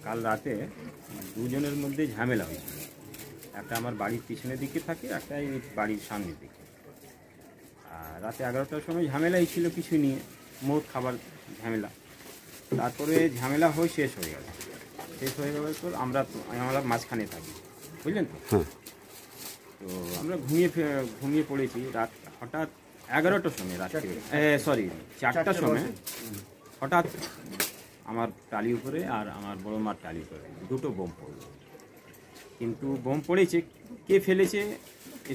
কাল রাতে দুজনের মধ্যে ঝামেলা হয়েছিল। একটা আমার বাড়ির পিছনের দিকে থাকে, একটা এই বাড়ির সামনের দিকে। আর রাতে 11টার সময় ঝামেলাই ছিল কিছু নিয়ে, মোট খাবার ঝামেলা। তারপরে ঝামেলা হয়ে শেষ হয়ে গেল। শেষ হয়ে যাওয়ার পর আমরা মাঝখানে থাকি, বুঝলেন তো। তো আমরা ঘুমিয়ে পড়েছি। রাত হঠাৎ 11টার সময়, রাত্রে 4টার সময় হঠাৎ আমার টালির উপরে আর আমার বড় মার টালির উপরে দুটো বোম পড়ল। কিন্তু বোম পড়েছে, কে ফেলেছে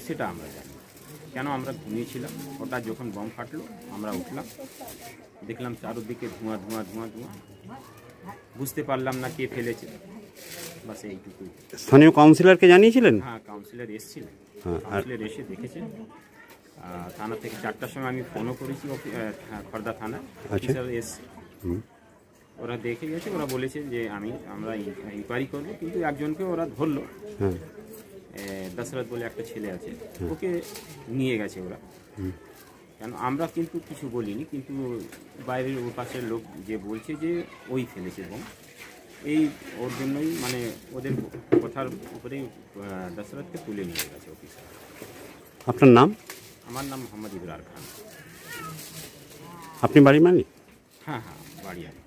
সেটা আমরা জানি। কেন, আমরা ঘুমিয়েছিলাম। হঠাৎ যখন বোম ফাটলো আমরা উঠলাম, দেখলাম চারদিকে ধোঁয়া ধোঁয়া ধোঁয়া ধোঁয়া। বুঝতে পারলাম না কে ফেলেছে, বাস এইটুকুই। স্থানীয় কাউন্সিলরকে জানিয়েছিলেন? হ্যাঁ, কাউন্সিলর এসেছিলেন। কাউন্সিলর এসে দেখেছে। থানা থেকে 4টার সময় আমি ফোনও করেছি, খড়দা থানা অফিসার এসে ওরা দেখে গেছে। ওরা বলেছে যে আমরা ইনকোয়ারি করবো, কিন্তু একজনকে ওরা ধরলো। দশরথ বলে একটা ছেলে আছে, ওকে নিয়ে গেছে ওরা। কেন, আমরা কিন্তু কিছু বলিনি, কিন্তু বাইরের ওর পাশের লোক যে বলছে যে ওই ফেলেছে বোম, ওর জন্যই মানে ওদের কথার উপরেই দশরথকে তুলে নিয়ে গেছে অফিসার। আপনার নাম? আমার নাম মোহাম্মদ ইবরার খান। আপনি বাড়ির মালিক? হ্যাঁ, বাড়ি আমি।